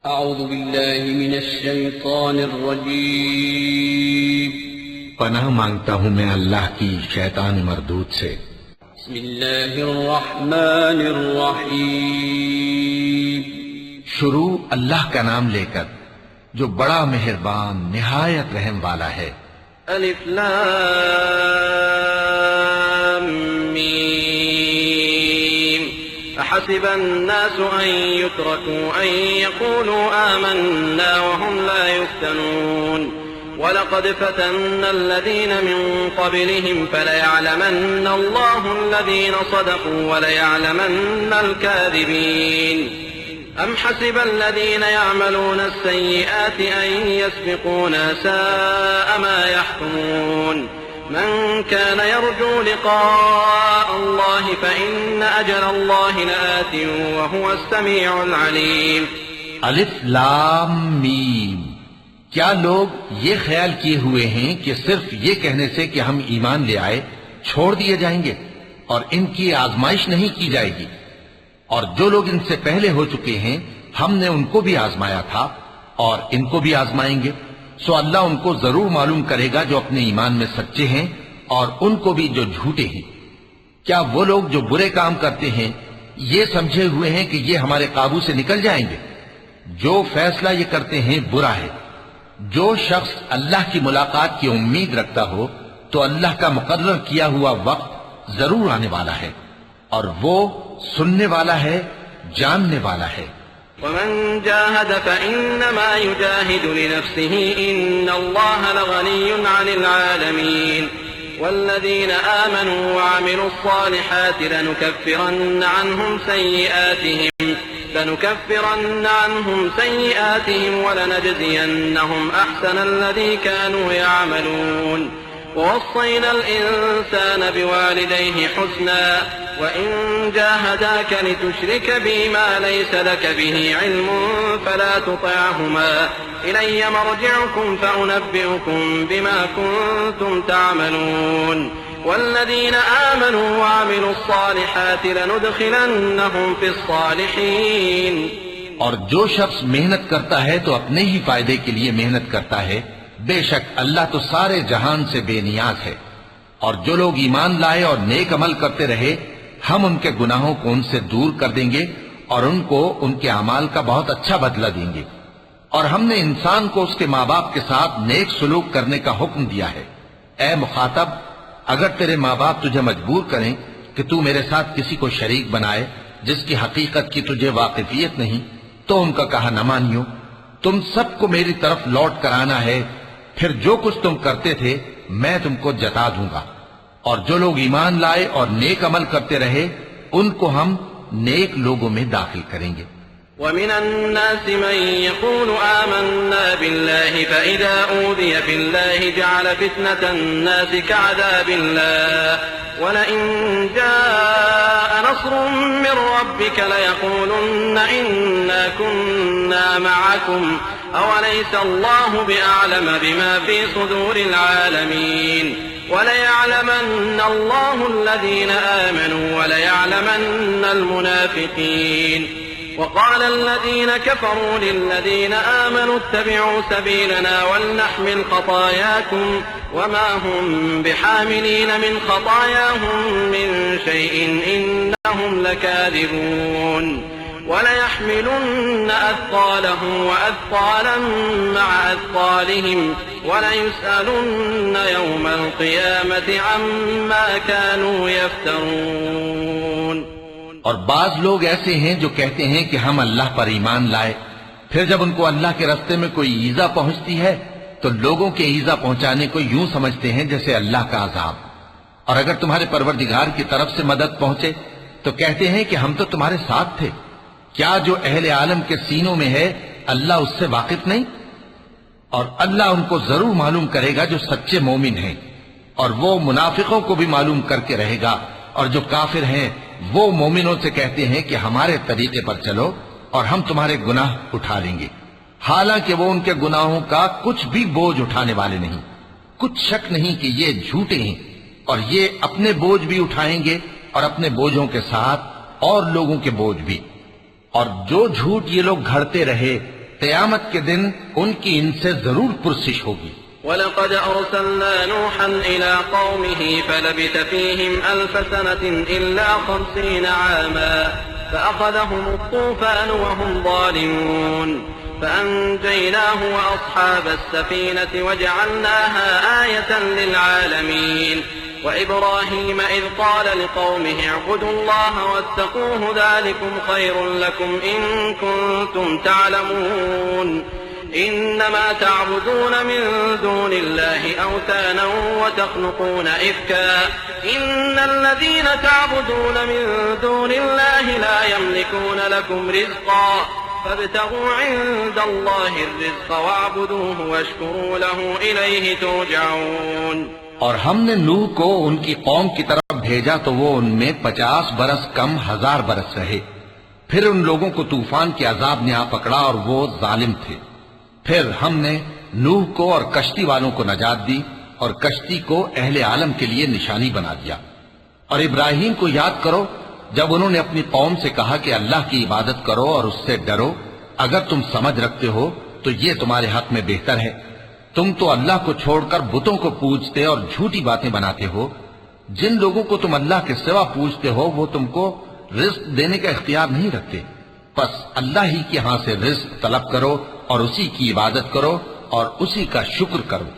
اعوذ باللہ من الشیطان الرجیم پناہ مانگتا ہوں میں اللہ کی شیطان مردود سے۔ بسم اللہ الرحمن الرحیم شروع اللہ کا نام لے کر جو بڑا مہربان نہایت رحم والا ہے۔ الف لام میم احسب الناس ان يتركوا ان يقولوا آمنا وهم لا يفتنون وَلَقَدْ فَتَنَّا الَّذِينَ مِن قَبْلِهِمْ فَلَيَعْلَمَنَّ اللَّهُ الَّذِينَ صَدَقُوا وَلَيَعْلَمَنَّ الْكَاذِبِينَ أَمْ حَسِبَ الَّذِينَ يَعْمَلُونَ السَّيِّئَاتِ أَن يَسْبِقُونَا سَاءَ مَا يَحْكُمُونَ مَنْ كَانَ يَرْجُو لِقَاءَ اللَّهِ فَإِنَّ أَجَلَ اللَّهِ لَآتٍ وَهُوَ السَّمِيعُ الْعَلِيمُ الف لام میم۔ کیا لوگ یہ خیال کیے ہوئے ہیں کہ صرف یہ کہنے سے کہ ہم ایمان لے آئے چھوڑ دیے جائیں گے اور ان کی آزمائش نہیں کی جائے گی؟ اور جو لوگ ان سے پہلے ہو چکے ہیں ہم نے ان کو بھی آزمایا تھا اور ان کو بھی آزمائیں گے، سو اللہ ان کو ضرور معلوم کرے گا جو اپنے ایمان میں سچے ہیں اور ان کو بھی جو جھوٹے ہیں۔ کیا وہ لوگ جو برے کام کرتے ہیں یہ سمجھے ہوئے ہیں کہ یہ ہمارے قابو سے نکل جائیں گے؟ جو فیصلہ یہ کرتے ہیں برا ہے۔ جو شخص اللہ کی ملاقات کی امید رکھتا ہو تو اللہ کا مقرر کیا ہوا وقت ضرور آنے والا ہے اور وہ سننے والا ہے، جاننے والا ہے۔ ومن جاهد فإنما يجاهد لنفسه إن الله لغني عن العالمين والذين آمنوا وعملوا الصالحات لنكفرن عنهم سيئاتهم ولنجزينهم أحسن الذي كانوا يعملون ووصينا الإنسان بوالديه حسنا وإن جاهداك لتشرك بي ما ليس لك به علم فلا تطعهما إلي مرجعكم فأنبئكم بما كنتم تعملون والذين آمنوا وعملوا الصالحات لندخلنهم في الصالحين۔ اور جو شخص محنت کرتا ہے تو اپنے ہی فائدے کے لیے محنت کرتا ہے، بے شک اللہ تو سارے جہان سے بے نیاز ہے۔ اور جو لوگ ایمان لائے اور نیک عمل کرتے رہے ہم ان کے گناہوں کو ان سے دور کر دیں گے اور ان کو ان کے اعمال کا بہت اچھا بدلہ دیں گے۔ اور ہم نے انسان کو اس کے ماں باپ کے ساتھ نیک سلوک کرنے کا حکم دیا ہے۔ اے مخاطب، اگر تیرے ماں باپ تجھے مجبور کریں کہ تو میرے ساتھ کسی کو شریک بنائے جس کی حقیقت کی تجھے واقفیت نہیں تو ان کا کہا نہ مانیو۔ تم سب کو میری طرف لوٹ کر آنا ہے، پھر جو کچھ تم کرتے تھے میں تم کو جتا دوں گا۔ اور جو لوگ ایمان لائے اور نیک عمل کرتے رہے ان کو ہم نیک لوگوں میں داخل کریں گے۔ ومن الناس من يقول آمنا بالله فإذا أوذي في الله جعل فتنة الناس كعذاب الله ولئن جاء نصر من ربك ليقولن إنا كنا معكم أوليس الله بأعلم بما في صدور العالمين وليعلمن الله الذين آمنوا وليعلمن المنافقين وقال الذين كفروا للذين آمنوا اتبعوا سبيلنا ولنحمل خطاياكم وما هم بحاملين من خطاياهم من شيء إنهم لكاذبون وليحملن أثقالهم وأثقالا مع أثقالهم وليسألن يوم القيامة عما كانوا يفترون۔ اور بعض لوگ ایسے ہیں جو کہتے ہیں کہ ہم اللہ پر ایمان لائے، پھر جب ان کو اللہ کے راستے میں کوئی ایذا پہنچتی ہے تو لوگوں کے ایذا پہنچانے کو یوں سمجھتے ہیں جیسے اللہ کا عذاب۔ اور اگر تمہارے پروردگار کی طرف سے مدد پہنچے تو کہتے ہیں کہ ہم تو تمہارے ساتھ تھے۔ کیا جو اہل عالم کے سینوں میں ہے اللہ اس سے واقف نہیں؟ اور اللہ ان کو ضرور معلوم کرے گا جو سچے مومن ہیں، اور وہ منافقوں کو بھی معلوم کر کے رہے گا، اور جو کافر ہیں وہ مومنوں سے کہتے ہیں کہ ہمارے طریقے پر چلو اور ہم تمہارے گناہ اٹھا لیں گے، حالانکہ وہ ان کے گناہوں کا کچھ بھی بوجھ اٹھانے والے نہیں۔ کچھ شک نہیں کہ یہ جھوٹے ہیں اور یہ اپنے بوجھ بھی اٹھائیں گے اور اپنے بوجھوں کے ساتھ اور لوگوں کے بوجھ بھی۔ اور جو جھوٹ یہ لوگ گھڑتے رہے قیامت کے دن ان کی ان سے ضرور پرسش ہوگی۔ وَلَقَدْ أَرْسَلْنَا نُوحًا إِلَىٰ قَوْمِهِ فَلَبِثَ فِيهِمْ أَلْفَ سَنَةٍ إِلَّا 50 عَامًا فَأَخَذَهُمُ الطُّوفَانُ وَهُمْ ظَالِمُونَ فَأَنجَيْنَاهُ وَأَصْحَابَ السَّفِينَةِ وَجَعَلْنَاهَا آيَةً لِّلْعَالَمِينَ وَإِبْرَاهِيمَ إِذْ قَالَ لِقَوْمِهِ اعْبُدُوا اللَّهَ وَاتَّقُوهُ ذَٰلِكُمْ خَيْرٌ لَّكُمْ إِن كُنتُمْ تَعْلَمُونَ إِنَّمَا تَعْبُدُونَ مِن دُونِ اللَّهِ أَوْثَانًا وَتَخْلُقُونَ إِفْكًا إِنَّ الَّذِينَ تَعْبُدُونَ مِن دُونِ اللَّهِ لَا يَمْلِكُونَ لَكُمْ رِزْقًا فَابْتَغُوا عِندَ اللَّهِ الرِّزْقَ وَاعْبُدُوهُ وَاشْكُرُوا لَهُ إِلَيْهِ تُرْجَعُونَ۔ اور ہم نے نوح کو ان کی قوم کی طرف بھیجا تو وہ ان میں 50 برس کم 1000 برس رہے۔ پھر ان لوگوں کو طوفان کے عذاب نے آ پکڑا اور وہ ظالم تھے۔ پھر ہم نے نوح کو اور کشتی والوں کو نجات دی اور کشتی کو اہل عالم کے لیے نشانی بنا دیا۔ اور ابراہیم کو یاد کرو جب انہوں نے اپنی قوم سے کہا کہ اللہ کی عبادت کرو اور اس سے ڈرو، اگر تم سمجھ رکھتے ہو تو یہ تمہارے حق میں بہتر ہے۔ تم تو اللہ کو چھوڑ کر بتوں کو پوجتے اور جھوٹی باتیں بناتے ہو۔ جن لوگوں کو تم اللہ کے سوا پوجتے ہو وہ تم کو رزق دینے کا اختیار نہیں رکھتے، پس اللہ ہی کے ہاں سے رزق طلب کرو اور اسی کی عبادت کرو اور اسی کا شکر کرو،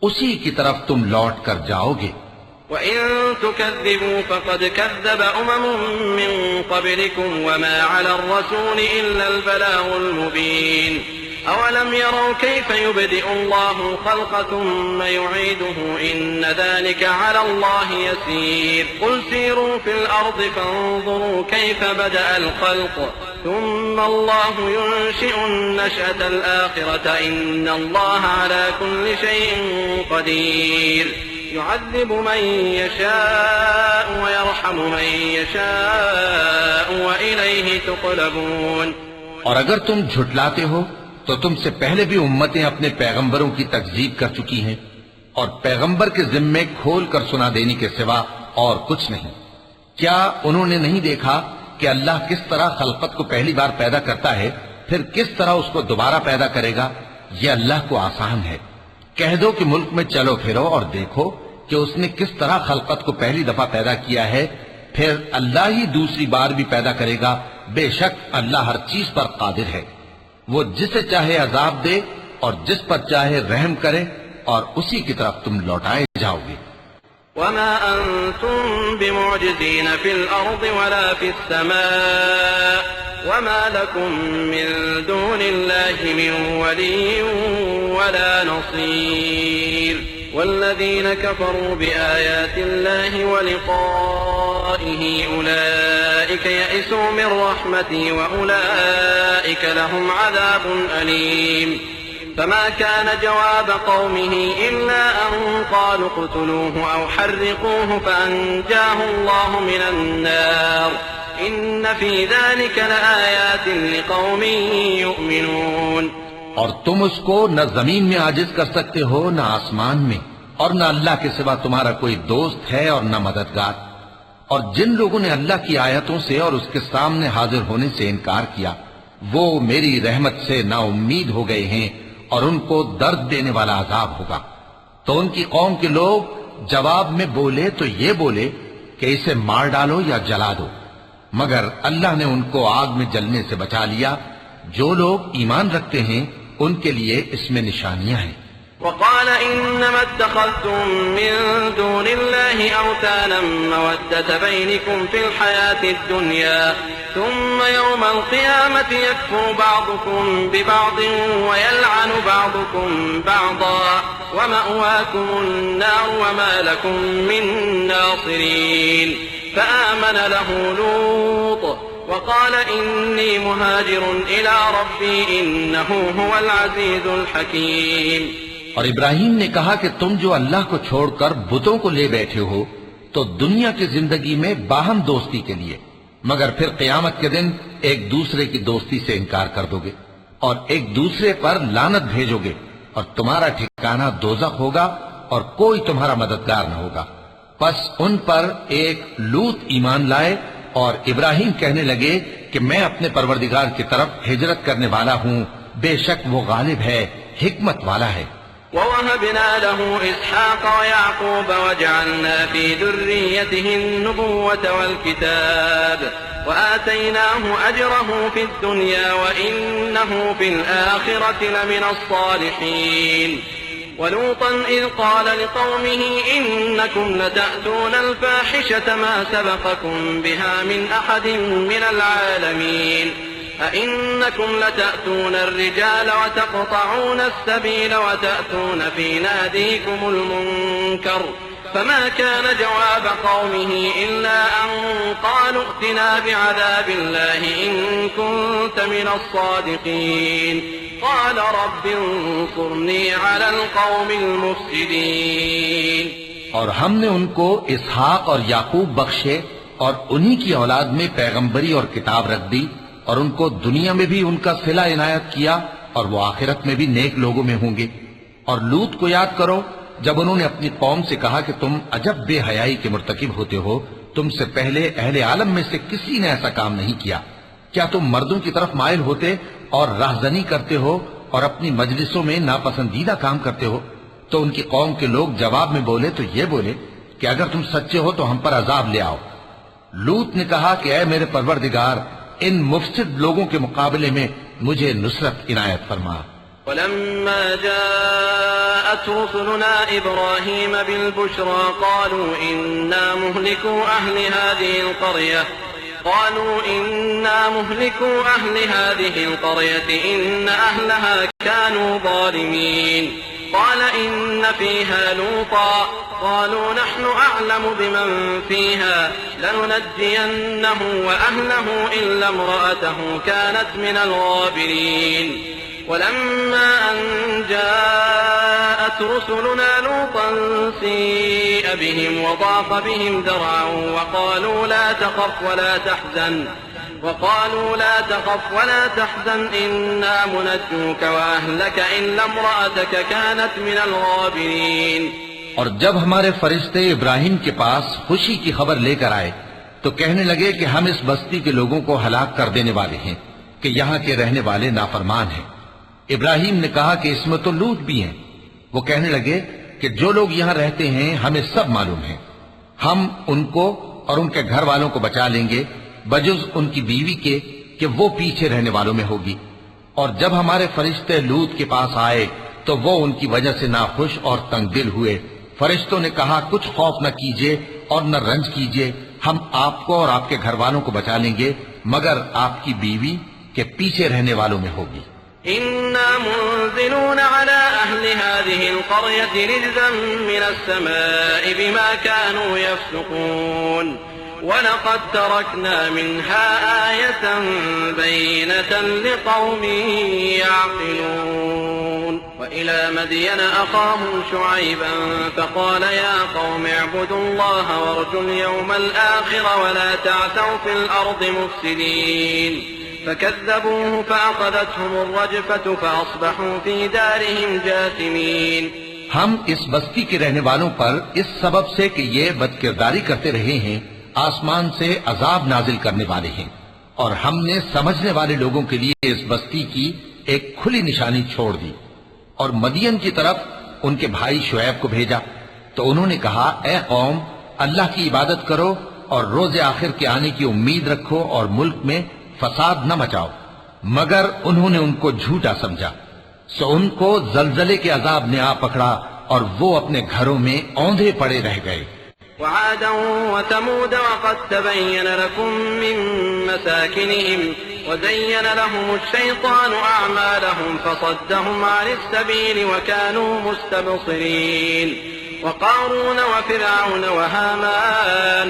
اسی کی طرف تم لوٹ کر جاؤ گے۔ وَإِن تُكَذِّبُوا فَقَدْ كَذَّبَ أُمَمٌ مِّن قَبْلِكُمْ وَمَا عَلَى الرَّسُولِ إِلَّا الْبَلَاغُ الْمُبِينُ أَوَلَمْ يَرَوْا كَيْفَ يُبْدِئُ اللَّهُ الْخَلْقَ ثُمَّ يُعِيدُهُ إِنَّ ذَلِكَ عَلَى اللَّهِ يَسِيرٌ قُلْ سِيرُوا فِي الْأَرْضِ فَانظُرُوا كَيْفَ بَدَأَ الْخَلْقَ ثُمَّ اللَّهُ يُنشِئُ النَّشْأَةَ الْآخِرَةَ إِنَّ اللَّهَ عَلَى كُلِّ شَيْءٍ قَدِيرٌ يُعَذِّبُ مَن يَشَاءُ وَيَرْحَمُ مَن يَشَاءُ وَإِلَيْهِ تُقْلَبُونَ۔ اور اگر تم جھٹلاتے ہو تو تم سے پہلے بھی امتیں اپنے پیغمبروں کی تکذیب کر چکی ہیں، اور پیغمبر کے ذمے کھول کر سنا دینے کے سوا اور کچھ نہیں۔ کیا انہوں نے نہیں دیکھا کہ اللہ کس طرح خلقت کو پہلی بار پیدا کرتا ہے، پھر کس طرح اس کو دوبارہ پیدا کرے گا؟ یہ اللہ کو آسان ہے۔ کہہ دو کہ ملک میں چلو پھرو اور دیکھو کہ اس نے کس طرح خلقت کو پہلی دفعہ پیدا کیا ہے، پھر اللہ ہی دوسری بار بھی پیدا کرے گا۔ بے شک اللہ ہر چیز پر قادر ہے، وہ جسے چاہے عذاب دے اور جس پر چاہے رحم کرے، اور اسی کی طرف تم لوٹائے جاؤ گے۔ وَمَا أَنتُم بِمُعْجِزِينَ فِي الْأَرْضِ وَلَا فِي السَّمَاءِ وَمَا لَكُم مِّن دُونِ اللَّهِ مِن وَلِيٍّ وَلَا نَصِيرٍ وَالَّذِينَ كَفَرُوا بِآيَاتِ اللَّهِ وَلِقَائِهِ أُولَٰئِكَ يَئِسُوا مِن رَّحْمَتِي وَأُولَٰئِكَ لَهُمْ عَذَابٌ أَلِيمٌ فما كان جواب قومه إلا أن قالوا اقتلوه أو حرقوه فأنجاه الله من النار إن في ذلك لآيات لقوم يؤمنون۔ اور تم اس کو نہ زمین میں عاجز کر سکتے ہو نہ آسمان میں، اور نہ اللہ کے سوا تمہارا کوئی دوست ہے اور نہ مددگار۔ اور جن لوگوں نے اللہ کی آیتوں سے اور اس کے سامنے حاضر ہونے سے انکار کیا وہ میری رحمت سے نا امید ہو گئے ہیں اور ان کو درد دینے والا عذاب ہوگا۔ تو ان کی قوم کے لوگ جواب میں بولے تو یہ بولے کہ اسے مار ڈالو یا جلا دو، مگر اللہ نے ان کو آگ میں جلنے سے بچا لیا۔ جو لوگ ایمان رکھتے ہیں ان کے لیے اس میں نشانیاں ہیں۔ وقال إنما اتخذتم من دون الله أوثانا مودة بينكم في الحياة الدنيا ثم يوم القيامة يكفر بعضكم ببعض ويلعن بعضكم بعضا ومأواكم النار وما لكم من ناصرين فآمن له لوط وقال إني مهاجر إلى ربي إنه هو العزيز الحكيم۔ اور ابراہیم نے کہا کہ تم جو اللہ کو چھوڑ کر بتوں کو لے بیٹھے ہو تو دنیا کی زندگی میں باہم دوستی کے لیے، مگر پھر قیامت کے دن ایک دوسرے کی دوستی سے انکار کر دو گے اور ایک دوسرے پر لعنت بھیجو گے، اور تمہارا ٹھکانہ دوزخ ہوگا اور کوئی تمہارا مددگار نہ ہوگا۔ پس ان پر ایک لوط ایمان لائے اور ابراہیم کہنے لگے کہ میں اپنے پروردگار کی طرف ہجرت کرنے والا ہوں بے شک وہ غالب ہے، حکمت والا ہے۔ ووهبنا له إسحاق ويعقوب وجعلنا في ذريته النبوة والكتاب وآتيناه أجره في الدنيا وإنه في الآخرة لمن الصالحين ولوطا إذ قال لقومه إنكم لتأتون الفاحشة ما سبقكم بها من أحد من العالمين أئنكم لتأتون الرجال وتقطعون السبيل وتأتون في ناديكم المنكر فما كان جواب قومه إلا أن قالوا ائتنا بعذاب الله إن كنت من الصادقين قال رب انصرني على القوم المفسدين۔ اور ہم نے ان کو اسحاق اور یعقوب بخشے اور انہی کی اولاد میں پیغمبری اور کتاب رکھ دی، اور ان کو دنیا میں بھی ان کا صلہ عنایت کیا اور وہ آخرت میں بھی نیک لوگوں میں ہوں گے۔ اور لوط کو یاد کرو جب انہوں نے اپنی قوم سے کہا کہ تم عجب بے حیائی کے مرتکب ہوتے ہو، تم سے پہلے اہل عالم میں سے کسی نے ایسا کام نہیں کیا، کیا تم مردوں کی طرف مائل ہوتے اور راہزنی کرتے ہو اور اپنی مجلسوں میں ناپسندیدہ کام کرتے ہو؟ تو ان کی قوم کے لوگ جواب میں بولے تو یہ بولے کہ اگر تم سچے ہو تو ہم پر عذاب لے آؤ۔ لوط نے کہا کہ اے میرے پروردگار، ان مفسد لوگوں کے مقابلے میں مجھے نصرت عنایت فرما۔ ولما جاءت رسلنا إبراهيم بالبشرى قالوا إنا مهلكو أهل هذه القرية إن أهلها كانوا ظالمين قال إن فيها لوطا قالوا نحن أعلم بمن فيها لننجينه وأهله إلا امرأته كانت من الغابرين ولما أن جاءت رسلنا لوطا سيء بهم وضاق بهم ذرعا وقالوا لا تخف ولا تحزن إنا منجوك وأهلك إلا امرأتك كانت من الغابرين۔ اور جب ہمارے فرشتے ابراہیم کے پاس خوشی کی خبر لے کر آئے تو کہنے لگے کہ ہم اس بستی کے لوگوں کو ہلاک کر دینے والے ہیں کہ یہاں کے رہنے والے نافرمان ہیں۔ ابراہیم نے کہا کہ اس میں تو لوط بھی ہیں۔ وہ کہنے لگے کہ جو لوگ یہاں رہتے ہیں ہمیں سب معلوم ہے، ہم ان کو اور ان کے گھر والوں کو بچا لیں گے بجز ان کی بیوی کے کہ وہ پیچھے رہنے والوں میں ہوگی۔ اور جب ہمارے فرشتے لوط کے پاس آئے تو وہ ان کی وجہ سے ناخوش اور تنگ دل ہوئے۔ فرشتوں نے کہا کچھ خوف نہ کیجیے اور نہ رنج کیجیے، ہم آپ کو اور آپ کے گھر والوں کو بچا لیں گے مگر آپ کی بیوی کے پیچھے رہنے والوں میں ہوگی۔ إنا منزلون على أهل هذه القرية رجزا من السماء بما كانوا يفسقون ولقد تركنا منها آية بينة لقوم يعقلون وإلى مدين أخاهم شعيبا فقال يا قوم اعبدوا الله وارجوا اليوم الآخر ولا تعثوا في الأرض مفسدين فكذبوه فأخذتهم الرجفة فأصبحوا في دارهم جاثمين۔ ہم اس بستی کے رہنے والوں پر اس سبب سے کہ یہ بدکرداری کرتے رہے ہیں آسمان سے عذاب نازل کرنے والے ہیں، اور ہم نے سمجھنے والے لوگوں کے لیے اس بستی کی ایک کھلی نشانی چھوڑ دی۔ اور مدین کی طرف ان کے بھائی شعیب کو بھیجا تو انہوں نے کہا اے قوم، اللہ کی عبادت کرو اور روز آخر کے آنے کی امید رکھو اور ملک میں فساد نہ مچاؤ، مگر انہوں نے ان کو جھوٹا سمجھا، سو ان کو زلزلے کے عذاب نے آ پکڑا اور وہ اپنے گھروں میں اوندھے پڑے رہ گئے۔ وعادا وثمود وقد تبين لكم من مساكنهم وزين لهم الشيطان أعمالهم فصدهم عن السبيل وكانوا مستبصرين وقارون وفرعون وهامان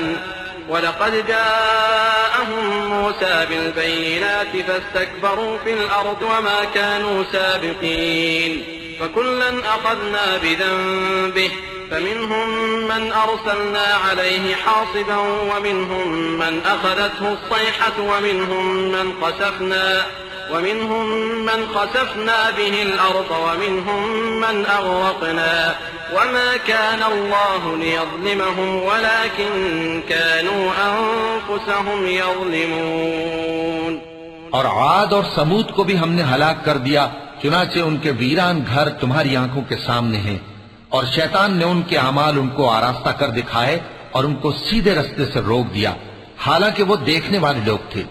ولقد جاءهم موسى بالبينات فاستكبروا في الأرض وما كانوا سابقين فكلا أخذنا بذنبه فمنهم من أرسلنا عليه حاصبا ومنهم من أخذته الصيحة ومنهم من خسفنا به الأرض ومنهم من أغرقنا وما كان الله ليظلمهم ولكن كانوا أنفسهم يظلمون۔ اور عاد اور سمود کو بھی ہم نے ہلاک کر دیا، چنانچہ ان کے ویران گھر تمہاری آنکھوں کے سامنے ہیں، اور شیطان نے ان کے اعمال ان کو آراستہ کر دکھائے اور ان کو سیدھے رستے سے روک دیا، حالانکہ وہ دیکھنے والے لوگ تھے۔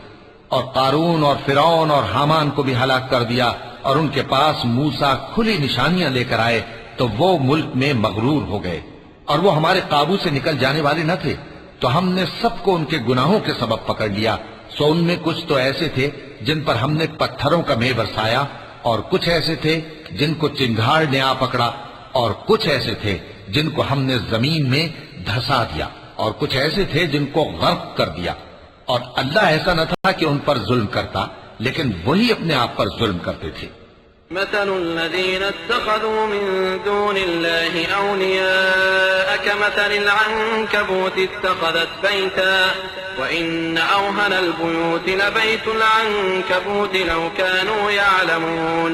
اور قارون اور فرعون اور حامان کو بھی ہلاک کر دیا، اور ان کے پاس موسیٰ کھلی نشانیاں لے کر آئے تو وہ ملک میں مغرور ہو گئے، اور وہ ہمارے قابو سے نکل جانے والے نہ تھے، تو ہم نے سب کو ان کے گناہوں کے سبب پکڑ لیا۔ سو ان میں کچھ تو ایسے تھے جن پر ہم نے پتھروں کا مے برسایا، اور کچھ ایسے تھے جن کو چنگھاڑ نے آ پکڑا، اور کچھ ایسے تھے جن کو ہم نے زمین میں دھسا دیا، اور کچھ ایسے تھے جن کو غرق کر دیا۔ اور اللہ ایسا نہ تھا کہ ان پر ظلم کرتا، لیکن وہی اپنے آپ پر ظلم کرتے تھے۔ مثل الذين اتخذوا من دون الله أولياء كمثل العنكبوت اتخذت بيتا وإن أوهن البيوت لبيت العنكبوت لو كانوا يعلمون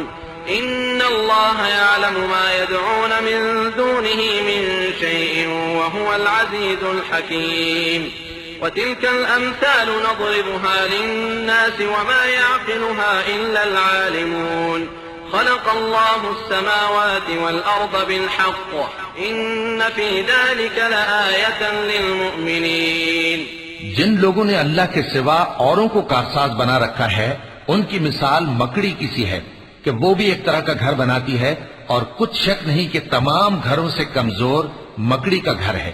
إن الله يعلم ما يدعون من دونه من شيء وهو العزيز الحكيم وتلك الأمثال نضربها للناس وما يعقلها إلا العالمون خلق الله السماوات والأرض بالحق إن في ذلك لآية للمؤمنين۔ جن لوگوں نے اللہ کے سوا اوروں کو کارساز بنا رکھا ہے، ان کی مثال مکڑی کی سی ہے کہ وہ بھی ایک طرح کا گھر بناتی ہے، اور کچھ شک نہیں کہ تمام گھروں سے کمزور مکڑی کا گھر ہے۔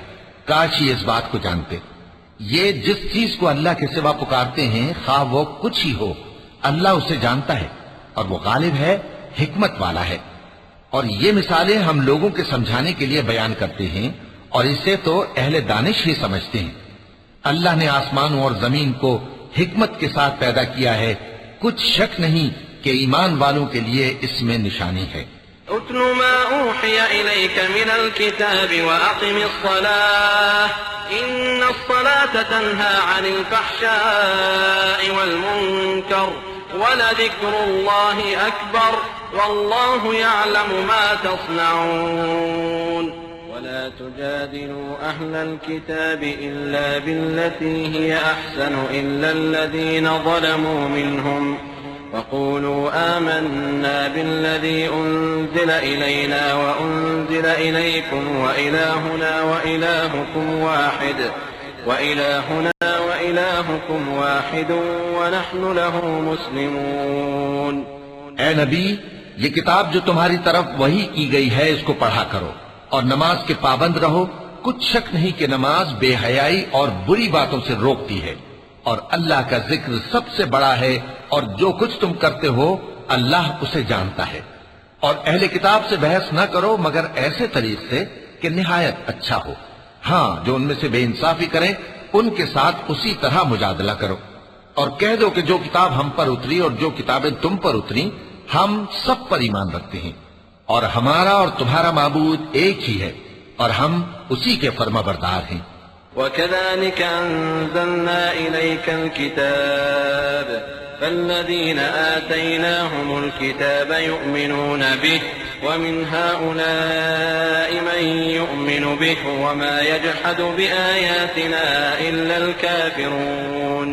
کاش یہ اس بات کو جانتے۔ یہ جس چیز کو اللہ کے سوا پکارتے ہیں، خواہ وہ کچھ ہی ہو، اللہ اسے جانتا ہے، اور وہ غالب ہے، حکمت والا ہے۔ اور یہ مثالیں ہم لوگوں کے سمجھانے کے لیے بیان کرتے ہیں، اور اسے تو اہل دانش ہی سمجھتے ہیں۔ اللہ نے آسمانوں اور زمین کو حکمت کے ساتھ پیدا کیا ہے، کچھ شک نہیں کہ ایمان والوں کے لیے اس میں نشانی ہے۔ اتل ما اوحی الیک من الكتاب واقم الصلاة ان الصلاة تنہى عن الفحشاء والمنکر ولذکر اللہ اکبر واللہ یعلم ما تصنعون ولا تجادلوا أهل الكتاب إلا بالتي هي أحسن إلا الذين ظلموا منهم وقولوا آمنا بالذي أنزل إلينا وأنزل إليكم وإلهنا وإلهكم واحد ونحن له مسلمون۔ اے نبی، یہ کتاب جو تمہاری طرف وحی کی گئی ہے اس کو پڑھا کرو، اور نماز کے پابند رہو۔ کچھ شک نہیں کہ نماز بے حیائی اور بری باتوں سے روکتی ہے، اور اللہ کا ذکر سب سے بڑا ہے، اور جو کچھ تم کرتے ہو اللہ اسے جانتا ہے۔ اور اہل کتاب سے بحث نہ کرو مگر ایسے طریق سے کہ نہایت اچھا ہو۔ ہاں، جو ان میں سے بے انصافی کریں ان کے ساتھ اسی طرح مجادلہ کرو، اور کہہ دو کہ جو کتاب ہم پر اتری اور جو کتابیں تم پر اتری ہم سب پر ایمان رکھتے ہیں، اور ہمارا اور تمہارا معبود ایک ہی ہے، اور ہم اسی کے فرما بردار ہیں۔ وَكَذَلِكَ أَنزَلْنَا إِلَيْكَ الْكِتَابَ فَالَّذِينَ آتَيْنَاهُمُ الْكِتَابَ يُؤْمِنُونَ بِهِ وَمِنْ هَؤُلَاءِ مَن يُؤْمِنُ بِهِ وَمَا يَجْحَدُ بِآيَاتِنَا إِلَّا الْكَافِرُونَ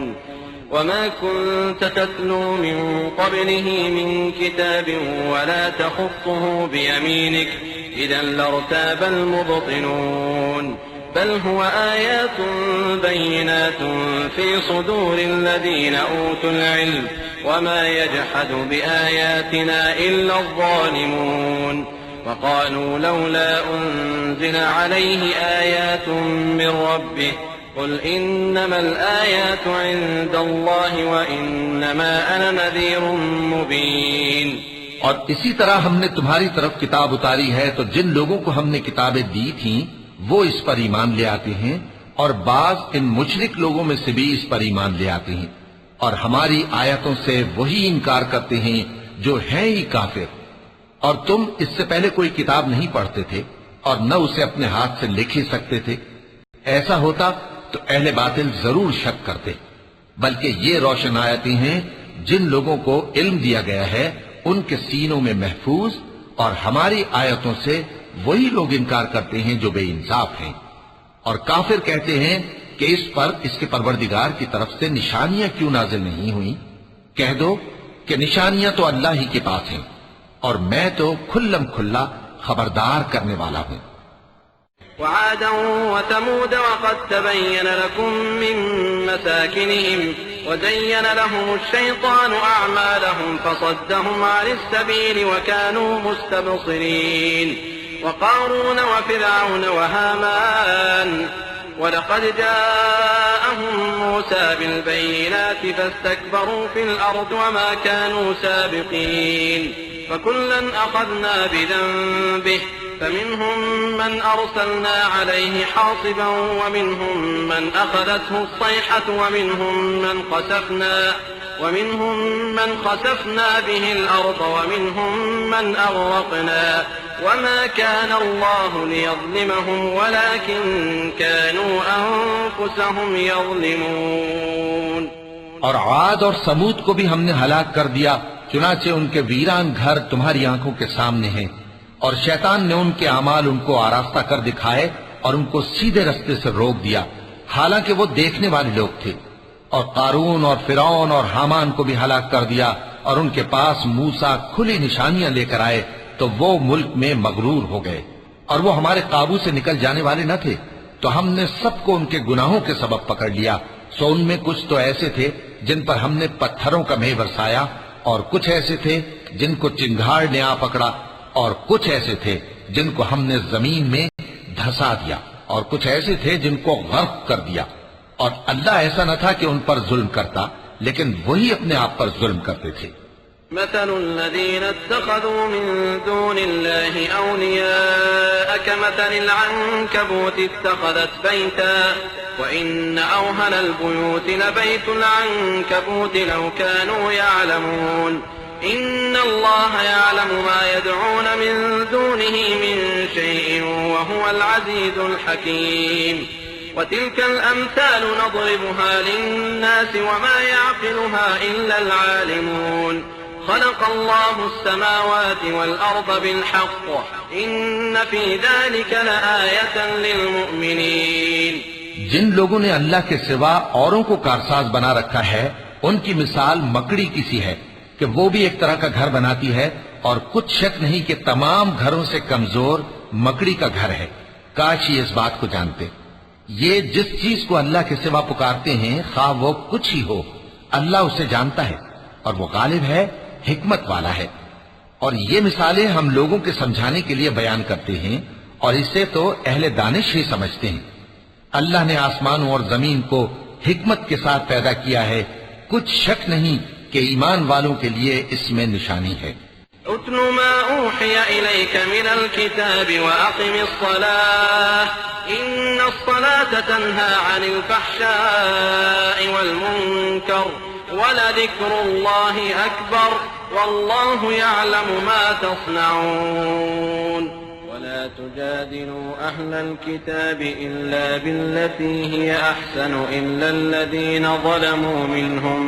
وما كنت تتلو من قبله من كتاب ولا تخطه بيمينك إذا لارتاب المبطلون بل هو آيات بينات في صدور الذين أوتوا العلم وما يجحد بآياتنا إلا الظالمون وقالوا لولا أنزل عليه آيات من ربه قل انما الآيات عند الله وانما انا نذير مبين۔ اور اسی طرح ہم نے تمہاری طرف کتاب اتاری ہے تو جن لوگوں کو ہم نے کتابیں دی تھیں وہ اس پر ایمان لے آتے ہیں، اور بعض ان مشرک لوگوں میں سے بھی اس پر ایمان لے آتے ہیں، اور ہماری آیتوں سے وہی انکار کرتے ہیں جو ہیں ہی کافر۔ اور تم اس سے پہلے کوئی کتاب نہیں پڑھتے تھے اور نہ اسے اپنے ہاتھ سے لکھ ہی سکتے تھے، ایسا ہوتا تو اہل باطل ضرور شک کرتے، بلکہ یہ روشن آیتیں ہیں جن لوگوں کو علم دیا گیا ہے ان کے سینوں میں محفوظ، اور ہماری آیتوں سے وہی لوگ انکار کرتے ہیں جو بے انصاف ہیں۔ اور کافر کہتے ہیں کہ اس پر اس کے پروردگار کی طرف سے نشانیاں کیوں نازل نہیں ہوئیں؟ کہہ دو کہ نشانیاں تو اللہ ہی کے پاس ہیں اور میں تو کھلم کھلا خبردار کرنے والا ہوں۔ وعادا وثمود وقد تبين لكم من مساكنهم وزين لهم الشيطان أعمالهم فصدهم عن السبيل وكانوا مستبصرين وقارون وفرعون وهامان ولقد جاءهم موسى بالبينات فاستكبروا في الأرض وما كانوا سابقين فكلا أخذنا بذنبه فمنهم من أرسلنا عليه حاصبا ومنهم من أخذته الصيحة ومنهم من خسفنا به الأرض ومنهم من أغرقنا وما كان الله ليظلمهم ولكن كانوا أنفسهم يظلمون۔ اور عاد اور سمود کو بھی ہم نے ہلاک کر دیا، چنانچہ ان کے ویران گھر تمہاری آنکھوں کے سامنے ہیں، اور شیطان نے ان کے اعمال ان کو آراستہ کر دکھائے اور ان کو سیدھے رستے سے روک دیا، حالانکہ وہ دیکھنے والے لوگ تھے۔ اور قارون اور فرعون اور حامان کو بھی ہلاک کر دیا، اور ان کے پاس موسیٰ کھلی نشانیاں لے کر آئے تو وہ ملک میں مغرور ہو گئے، اور وہ ہمارے قابو سے نکل جانے والے نہ تھے، تو ہم نے سب کو ان کے گناہوں کے سبب پکڑ لیا۔ سو ان میں کچھ تو ایسے تھے جن پر ہم نے پتھروں کا مے برسایا، اور کچھ ایسے تھے جن کو چنگھاڑ نے آ پکڑا، اور کچھ ایسے تھے جن کو ہم نے زمین میں دھسا دیا، اور کچھ ایسے تھے جن کو غرق کر دیا۔ اور اللہ ایسا نہ تھا کہ ان پر ظلم کرتا، لیکن وہی اپنے آپ پر ظلم کرتے تھے۔ مثل الذين اتخذوا من دون الله أولياء كمثل العنكبوت اتخذت بيتا وإن أوهن البيوت لبيت العنكبوت لو كانوا يعلمون إن الله يعلم ما يدعون من دونه من شيء وهو العزيز الحكيم وتلك الأمثال نضربها للناس وما يعقلها إلا العالمون خلق الله السماوات والأرض بالحق إن في ذلك لآية للمؤمنين۔ جن لوگوں نے اللہ کے سوا اوروں کو کارساز بنا رکھا ہے ان کی مثال مکڑی کی سی ہے کہ وہ بھی ایک طرح کا گھر بناتی ہے، اور کچھ شک نہیں کہ تمام گھروں سے کمزور مکڑی کا گھر ہے۔ کاش یہ اس بات کو جانتے۔ یہ جس چیز کو اللہ کے سوا پکارتے ہیں خواہ وہ کچھ ہی ہو، اللہ اسے جانتا ہے اور وہ غالب ہے، حکمت والا ہے۔ اور یہ مثالیں ہم لوگوں کے سمجھانے کے لیے بیان کرتے ہیں، اور اسے تو اہل دانش ہی سمجھتے ہیں۔ اللہ نے آسمانوں اور زمین کو حکمت کے ساتھ پیدا کیا ہے، کچھ شک نہیں کہ ایمان والوں کے لیے اس میں نشانی ہے۔ اتل ما اوحی الیک من الكتاب واقم الصلاة ان الصلاة تنہى عن الفحشاء والمنکر ولذکر اللہ اکبر واللہ یعلم ما تصنعون ولا تجادلوا أهل الكتاب إلا بالتي هي أحسن إلا الذين ظلموا منهم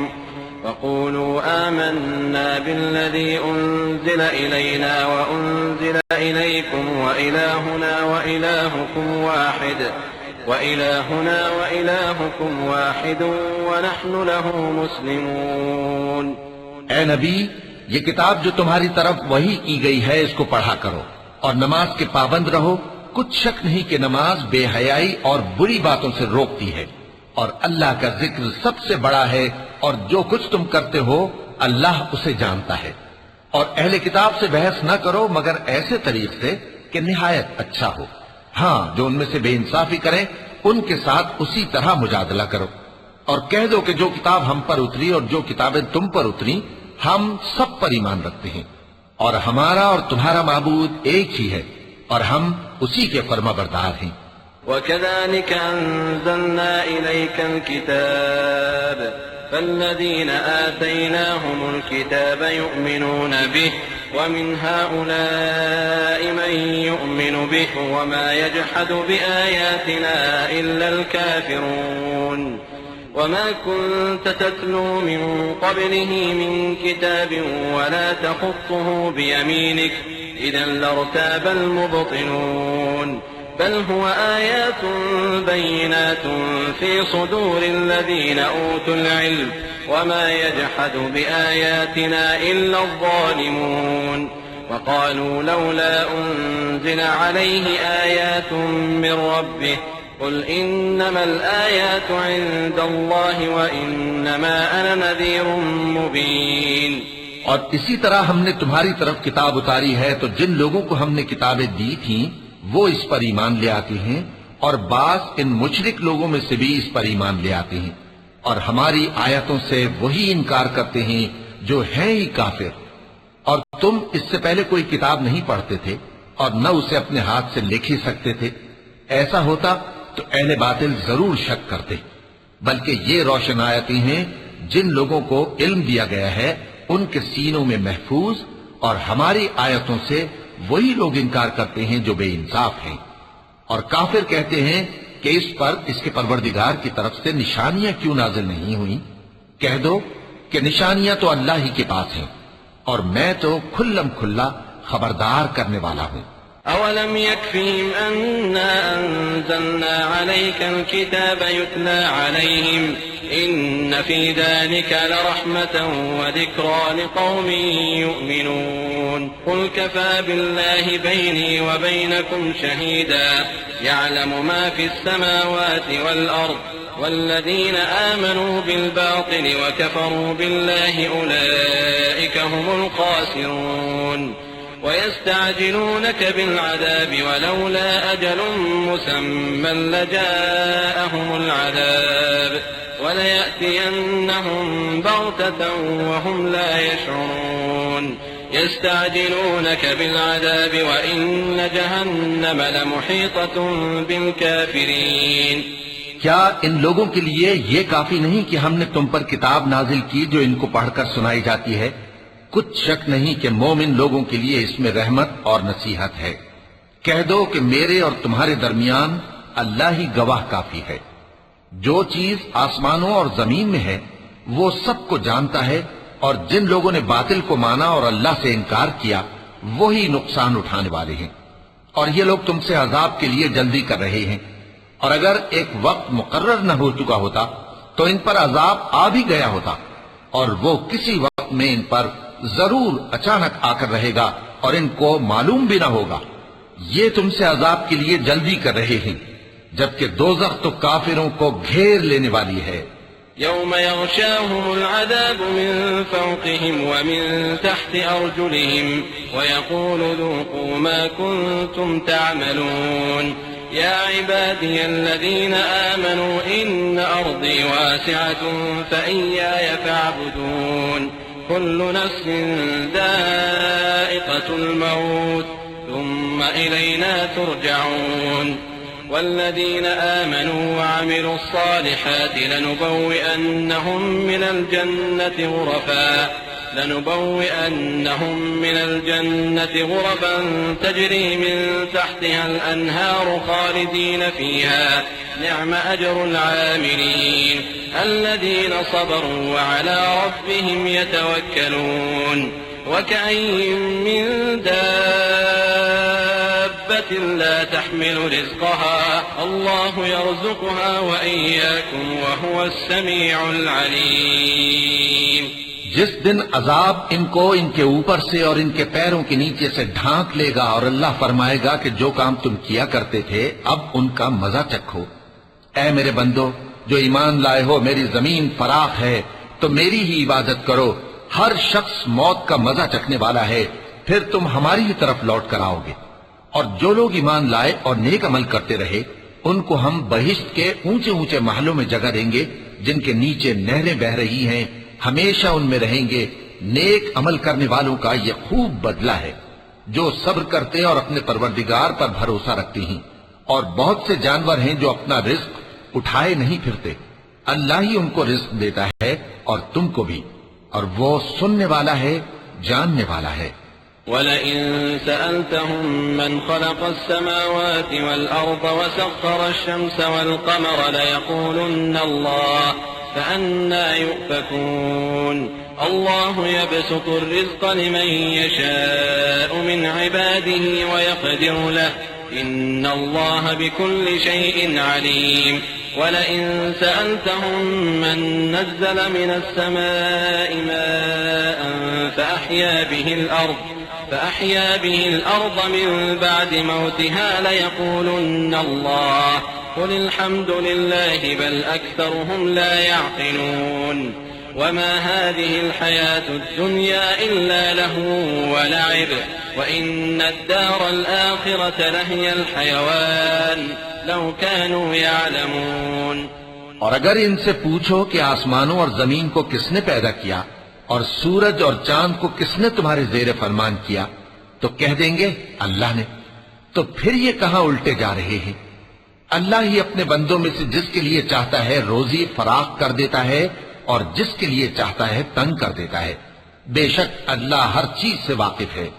فقولوا آمنا بالذي أنزل إلينا وأنزل إليكم وإلهنا وإلهكم واحد ونحن له مسلمون۔ اے نبی، یہ کتاب جو تمہاری طرف وحی کی گئی ہے اس کو پڑھا کرو اور نماز کے پابند رہو، کچھ شک نہیں کہ نماز بے حیائی اور بری باتوں سے روکتی ہے، اور اللہ کا ذکر سب سے بڑا ہے، اور جو کچھ تم کرتے ہو اللہ اسے جانتا ہے۔ اور اہل کتاب سے بحث نہ کرو مگر ایسے طریق سے کہ نہایت اچھا ہو، ہاں جو ان میں سے بے انصافی کریں ان کے ساتھ اسی طرح مجادلہ کرو، اور کہہ دو کہ جو کتاب ہم پر اتری اور جو کتابیں تم پر اتری ہم سب پر ایمان رکھتے ہیں، اور ہمارا اور تمہارا معبود ایک ہی ہے، اور ہم اسی کے فرما بردار ہیں۔ وَكَذَلِكَ أَنزَلْنَا إِلَيْكَ الْكِتَابَ فَالَّذِينَ آتَيْنَاهُمُ الْكِتَابَ يُؤْمِنُونَ بِهِ وَمِنْ هَؤُلَاءِ مَن يُؤْمِنُ بِهِ وَمَا يَجْحَدُ بِآيَاتِنَا إِلَّا الْكَافِرُونَ وما كنت تتلو من قبله من كتاب ولا تخطه بيمينك إذا لارتاب المبطلون بل هو آيات بينات في صدور الذين أوتوا العلم وما يجحد بآياتنا إلا الظالمون وقالوا لولا أنزل عليه آيات من ربه قل إنما الآيات عند الله وإنما أنا نذير مبين. اور اسی طرح ہم نے تمہاری طرف کتاب اتاری ہے تو جن لوگوں کو ہم نے کتابیں دی تھیں وہ اس پر ایمان لے آتے ہیں اور بعض ان مشرک لوگوں میں سے بھی اس پر ایمان لے آتے ہیں اور ہماری آیتوں سے وہی انکار کرتے ہیں جو ہیں ہی کافر. اور تم اس سے پہلے کوئی کتاب نہیں پڑھتے تھے اور نہ اسے اپنے ہاتھ سے لکھ ہی سکتے تھے. ایسا ہوتا تو اہل باطل ضرور شک کرتے، بلکہ یہ روشن آیتیں ہیں جن لوگوں کو علم دیا گیا ہے ان کے سینوں میں محفوظ، اور ہماری آیتوں سے وہی لوگ انکار کرتے ہیں جو بے انصاف ہیں. اور کافر کہتے ہیں کہ اس پر اس کے پروردگار کی طرف سے نشانیاں کیوں نازل نہیں ہوئیں؟ کہہ دو کہ نشانیاں تو اللہ ہی کے پاس ہیں اور میں تو کھلم کھلا خبردار کرنے والا ہوں. أولم يكفهم أنا أنزلنا عليك الكتاب يتلى عليهم إن في ذلك لرحمة وذكرى لقوم يؤمنون. قل كفى بالله بيني وبينكم شهيدا يعلم ما في السماوات والأرض والذين آمنوا بالباطل وكفروا بالله أولئك هم الخاسرون. ويستعجلونك بالعذاب ولولا أجل مسمى لجاءهم العذاب وليأتينهم بغتة وهم لا يشعرون. يستعجلونك بالعذاب وإن جهنم لمحيطة بالكافرين. کیا ان لوگوں کے لیے یہ کافی نہیں کہ ہم نے تم پر کتاب نازل کی جو ان کو پڑھ کر سنائی جاتی ہے؟ کچھ شک نہیں کہ مومن لوگوں کے لیے اس میں رحمت اور نصیحت ہے. کہہ دو کہ میرے اور تمہارے درمیان اللہ ہی گواہ کافی ہے. جو چیز آسمانوں اور زمین میں ہے وہ سب کو جانتا ہے، اور جن لوگوں نے باطل کو مانا اور اللہ سے انکار کیا وہی نقصان اٹھانے والے ہیں. اور یہ لوگ تم سے عذاب کے لیے جلدی کر رہے ہیں، اور اگر ایک وقت مقرر نہ ہو چکا ہوتا تو ان پر عذاب آ بھی گیا ہوتا، اور وہ کسی وقت میں ان پر ضرور اچانک آ کر رہے گا اور ان کو معلوم بھی نہ ہوگا. یہ تم سے عذاب کے لیے جلدی کر رہے ہیں، جبکہ دوزخ تو کافروں کو گھیر لینے والی ہے. يوم يغشاهم العذاب من فوقهم ومن تحت أرجلهم ويقول ذوقوا ما كنتم تعملون. يا عبادي الذين آمنوا إن أرضي واسعة فإياي فاعبدون. كل نفس ذائقة الموت ثم إلينا ترجعون. والذين آمنوا وعملوا الصالحات لنبوئنهم من الجنة غرفا تجري من تحتها الأنهار خالدين فيها نعم أجر العاملين الذين صبروا وعلى ربهم يتوكلون. وكأي من دابة لا تحمل رزقها الله يرزقها وإياكم وهو السميع العليم. جس دن عذاب ان کو ان کے اوپر سے اور ان کے پیروں کے نیچے سے ڈھانک لے گا اور اللہ فرمائے گا کہ جو کام تم کیا کرتے تھے اب ان کا مزہ چکھو. اے میرے بندو جو ایمان لائے ہو، میری زمین فراخ ہے تو میری ہی عبادت کرو. ہر شخص موت کا مزہ چکھنے والا ہے، پھر تم ہماری ہی طرف لوٹ کر آؤ گے. اور جو لوگ ایمان لائے اور نیک عمل کرتے رہے ان کو ہم بہشت کے اونچے اونچے محلوں میں جگہ دیں گے جن کے نیچے نہریں بہہ رہی ہیں، ہمیشہ ان میں رہیں گے. نیک عمل کرنے والوں کا یہ خوب بدلہ ہے جو صبر کرتے اور اپنے پروردگار پر بھروسہ رکھتے ہیں. اور بہت سے جانور ہیں جو اپنا رزق اٹھائے نہیں پھرتے، اللہ ہی ان کو رزق دیتا ہے اور تم کو بھی، اور وہ سننے والا ہے، جاننے والا ہے. وَلَئِن سَأَلْتَهُم مَّنْ خَلَقَ السَّمَاوَاتِ وَالْأَرْضَ وَسَخَّرَ الشَّمْسَ وَالْقَمَرَ لَيَقُولُنَّ اللَّهُ فَأَنَّىٰ يُؤْفَكُونَ. اللَّهُ يَبْسُطُ الرِّزْقَ لِمَن يَشَاءُ مِنْ عِبَادِهِ وَيَقْدِرُ لَهُ إن الله بكل شيء عليم ولئن سألتهم من نزل من السماء ماء فأحيا به الأرض من بعد موتها ليقولن الله قل الحمد لله بل أكثرهم لا يعقلون وما هذه الحياة الدنيا إلا لهو ولعب وإن الدار الآخرة لهي الحيوان لو كانوا يعلمون. اور اگر ان سے پوچھو کہ آسمانوں اور زمین کو کس نے پیدا کیا اور سورج اور چاند کو کس نے تمہارے زیر فرمان کیا تو کہہ دیں گے اللہ نے. تو پھر یہ کہاں الٹے جا رہے ہیں؟ اللہ ہی اپنے بندوں میں سے جس کے لیے چاہتا ہے روزی فراخ کر دیتا ہے اور جس کے لیے چاہتا ہے تنگ کر دیتا ہے. بے شک اللہ ہر چیز سے واقف ہے.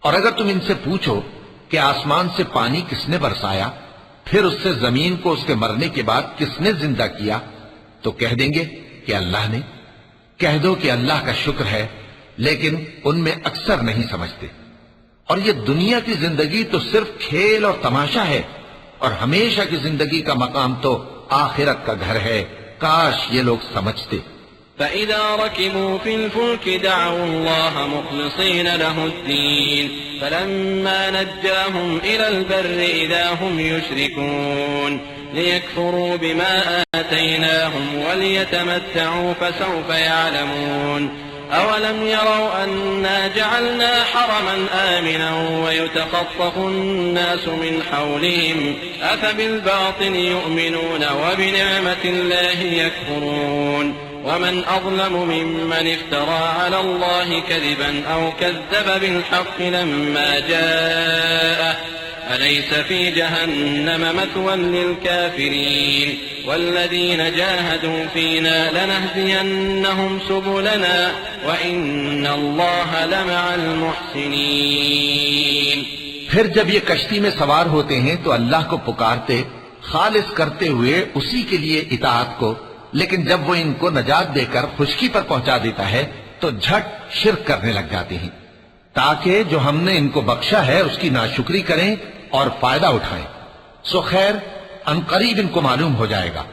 اور اگر تم ان سے پوچھو کہ آسمان سے پانی کس نے برسایا پھر اس سے زمین کو اس کے مرنے کے بعد کس نے زندہ کیا تو کہہ دیں گے کہ اللہ نے. کہہ دو کہ اللہ کا شکر ہے لیکن ان میں اکثر نہیں سمجھتے. اور یہ دنیا کی زندگی تو صرف کھیل اور تماشا ہے اور ہمیشہ کی زندگی کا مقام تو آخرت کا گھر ہے. کاش یہ لوگ سمجھتے. فإذا ركبوا في الفلك دعوا الله مخلصين له الدين فلما نجاهم إلى البر إذا هم يشركون ليكفروا بما آتيناهم وليتمتعوا فسوف يعلمون. أولم يروا أنا جعلنا حرما آمنا ويتخطف الناس من حولهم أفبالباطل يؤمنون وبنعمة الله يكفرون ومن أظلم ممن افترى على الله كذبا أو كذب بالحق لما جاءه أليس في جهنم مثوى للكافرين والذين جاهدوا فينا لنهدينهم سبلنا وإن الله لمع المحسنين. پھر جب یہ کشتی میں سوار ہوتے ہیں تو اللہ کو پکارتے خالص کرتے ہوئے اسی کے لیے اطاعت کو، لیکن جب وہ ان کو نجات دے کر خشکی پر پہنچا دیتا ہے تو جھٹ شرک کرنے لگ جاتے ہیں تاکہ جو ہم نے ان کو بخشا ہے اس کی ناشکری کریں اور فائدہ اٹھائیں. سو خیر عنقریب ان کو معلوم ہو جائے گا.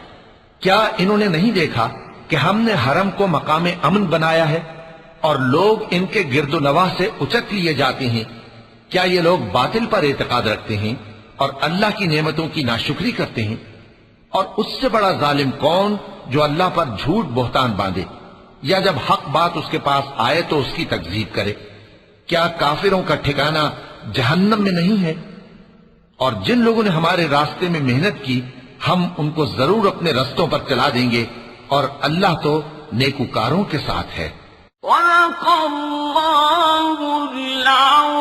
کیا انہوں نے نہیں دیکھا کہ ہم نے حرم کو مقام امن بنایا ہے اور لوگ ان کے گرد و نواح سے اچک لیے جاتے ہیں؟ کیا یہ لوگ باطل پر اعتقاد رکھتے ہیں اور اللہ کی نعمتوں کی ناشکری کرتے ہیں؟ اور اس سے بڑا ظالم کون جو اللہ پر جھوٹ بہتان باندھے یا جب حق بات اس کے پاس آئے تو اس کی تکذیب کرے. کیا کافروں کا ٹھکانہ جہنم میں نہیں ہے؟ اور جن لوگوں نے ہمارے راستے میں محنت کی ہم ان کو ضرور اپنے رستوں پر چلا دیں گے اور اللہ تو نیکوکاروں کے ساتھ ہے. وَلَقَ اللَّهُ الْعَظِيمُ